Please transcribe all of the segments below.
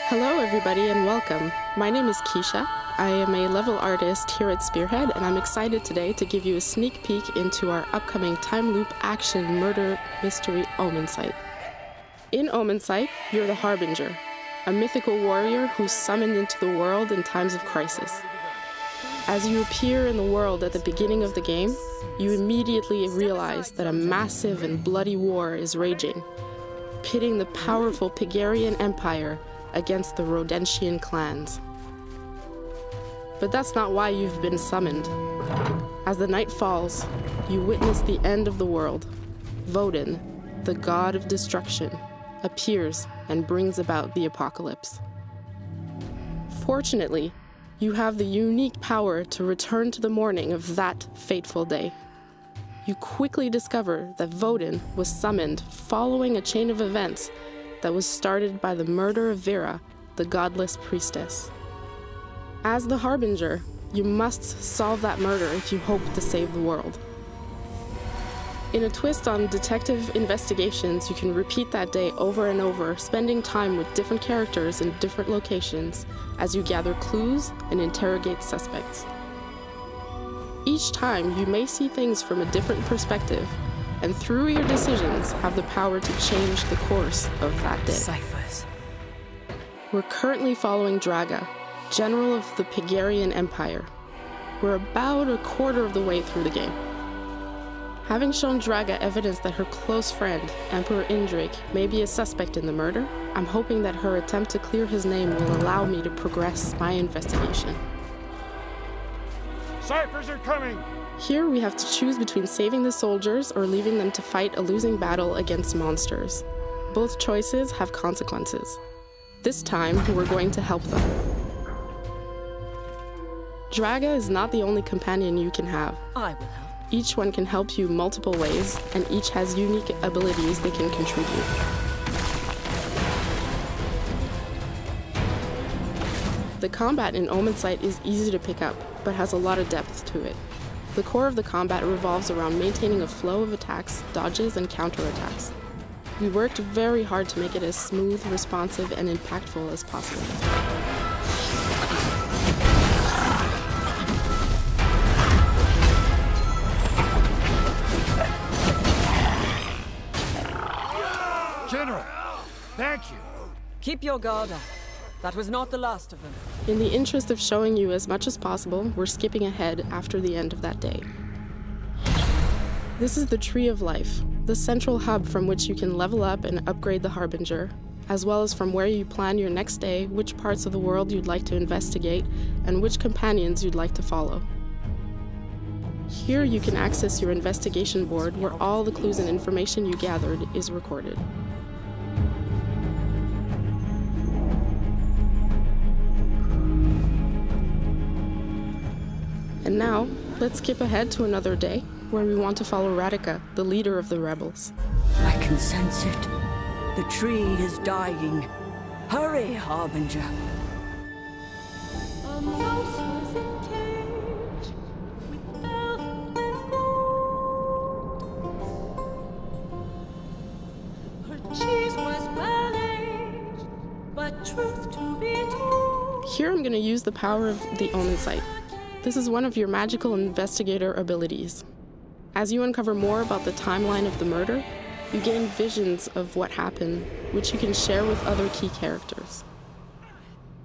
Hello everybody and welcome. My name is Keisha. I am a level artist here at Spearhead, and I'm excited today to give you a sneak peek into our upcoming time loop action murder mystery Omensight. In Omensight, you're the Harbinger, a mythical warrior who's summoned into the world in times of crisis. As you appear in the world at the beginning of the game, you immediately realize that a massive and bloody war is raging, pitting the powerful Pygarian Empire against the Rodentian clans. But that's not why you've been summoned. As the night falls, you witness the end of the world. Vodin, the god of destruction, appears and brings about the apocalypse. Fortunately, you have the unique power to return to the morning of that fateful day. You quickly discover that Vodin was summoned following a chain of events that was started by the murder of Vera, the godless priestess. As the Harbinger, you must solve that murder if you hope to save the world. In a twist on detective investigations, you can repeat that day over and over, spending time with different characters in different locations as you gather clues and interrogate suspects. Each time, you may see things from a different perspective, and through your decisions have the power to change the course of that day. Ciphers. We're currently following Draga, general of the Pygarian Empire. We're about a quarter of the way through the game. Having shown Draga evidence that her close friend, Emperor Indrik, may be a suspect in the murder, I'm hoping that her attempt to clear his name will allow me to progress my investigation. Ciphers are coming! Here we have to choose between saving the soldiers or leaving them to fight a losing battle against monsters. Both choices have consequences. This time, we're going to help them. Draga is not the only companion you can have. I will help. Each one can help you multiple ways, and each has unique abilities they can contribute. The combat in Omensight is easy to pick up, but has a lot of depth to it. The core of the combat revolves around maintaining a flow of attacks, dodges, and counterattacks. We worked very hard to make it as smooth, responsive, and impactful as possible. General, thank you. Keep your guard up. That was not the last of them. In the interest of showing you as much as possible, we're skipping ahead after the end of that day. This is the Tree of Life, the central hub from which you can level up and upgrade the Harbinger, as well as from where you plan your next day, which parts of the world you'd like to investigate, and which companions you'd like to follow. Here you can access your investigation board where all the clues and information you gathered is recorded. And now, let's skip ahead to another day, where we want to follow Radika, the leader of the rebels. I can sense it. The tree is dying. Hurry, Harbinger. A mouse was in cage with velvet and gold. Her cheese was well aged, but truth to be told. Here I'm going to use the power of the Omensight. This is one of your magical investigator abilities. As you uncover more about the timeline of the murder, you gain visions of what happened, which you can share with other key characters.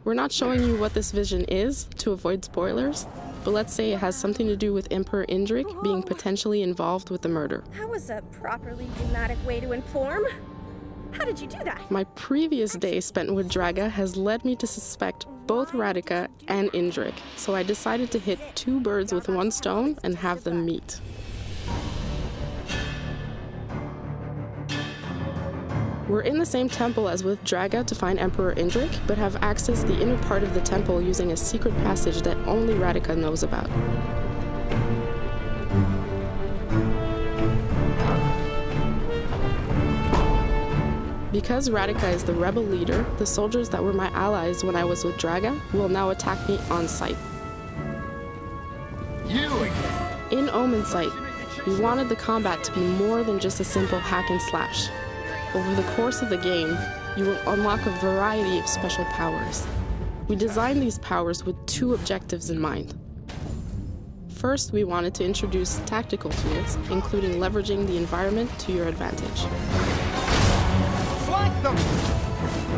We're not showing you what this vision is to avoid spoilers, but let's say it has something to do with Emperor Indrik being potentially involved with the murder. That was a properly dramatic way to inform. How did you do that? My previous day spent with Draga has led me to suspect both Radika and Indrik, so I decided to hit two birds with one stone and have them meet. We're in the same temple as with Draga to find Emperor Indrik, but have accessed the inner part of the temple using a secret passage that only Radika knows about. Because Radika is the rebel leader, the soldiers that were my allies when I was with Draga will now attack me on sight. You again. In Omensight, we wanted the combat to be more than just a simple hack and slash. Over the course of the game, you will unlock a variety of special powers. We designed these powers with two objectives in mind. First, we wanted to introduce tactical tools, including leveraging the environment to your advantage. Flank them!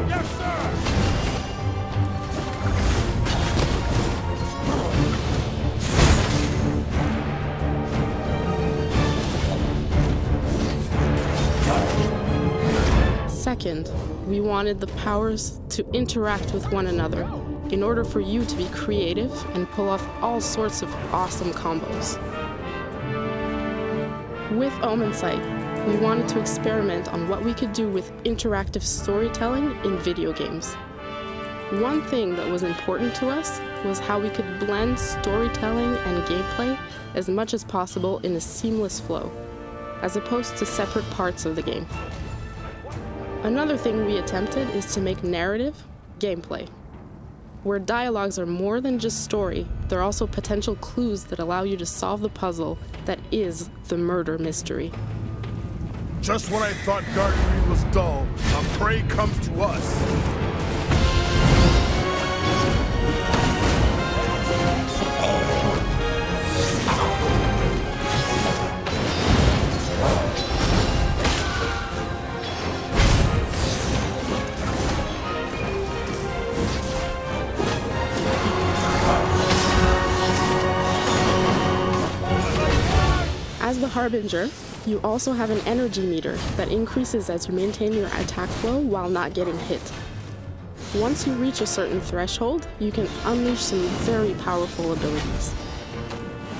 Yes, sir! Second, we wanted the powers to interact with one another in order for you to be creative and pull off all sorts of awesome combos. With Omensight, we wanted to experiment on what we could do with interactive storytelling in video games. One thing that was important to us was how we could blend storytelling and gameplay as much as possible in a seamless flow, as opposed to separate parts of the game. Another thing we attempted is to make narrative gameplay, where dialogues are more than just story, they're also potential clues that allow you to solve the puzzle that is the murder mystery. Just when I thought gardening was dull, a prey comes to us. As the Harbinger, you also have an energy meter that increases as you maintain your attack flow while not getting hit. Once you reach a certain threshold, you can unleash some very powerful abilities.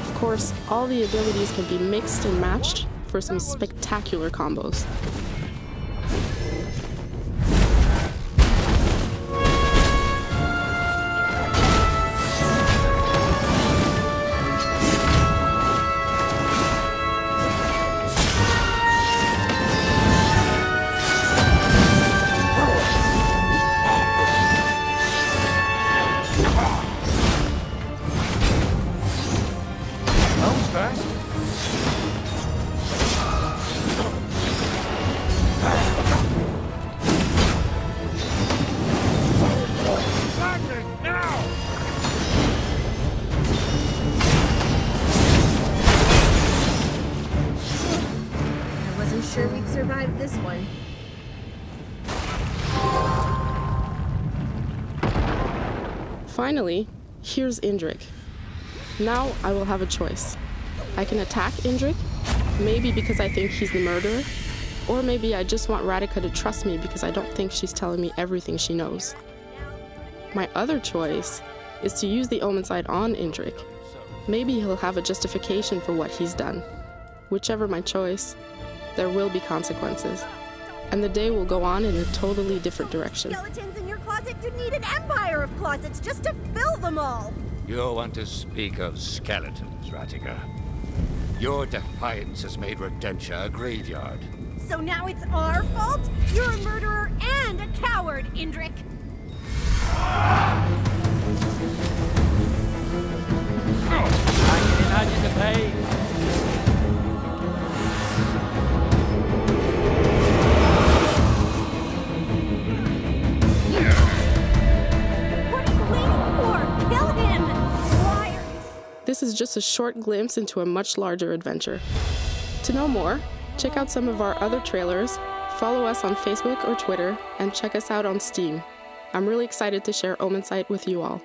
Of course, all the abilities can be mixed and matched for some spectacular combos. Sure we'd survive this one. Finally, here's Indrik. Now I will have a choice. I can attack Indrik, maybe because I think he's the murderer, or maybe I just want Radika to trust me because I don't think she's telling me everything she knows. My other choice is to use the Omensight on Indrik. Maybe he'll have a justification for what he's done. Whichever my choice, there will be consequences, and the day will go on in a totally different direction. Skeletons in your closet? You'd need an empire of closets just to fill them all! You want to speak of skeletons, Radika? Your defiance has made Rodentia a graveyard. So now it's our fault? You're a murderer and a coward, Indrik! I can imagine the pain. This is just a short glimpse into a much larger adventure. To know more, check out some of our other trailers, follow us on Facebook or Twitter, and check us out on Steam. I'm really excited to share Omensight with you all.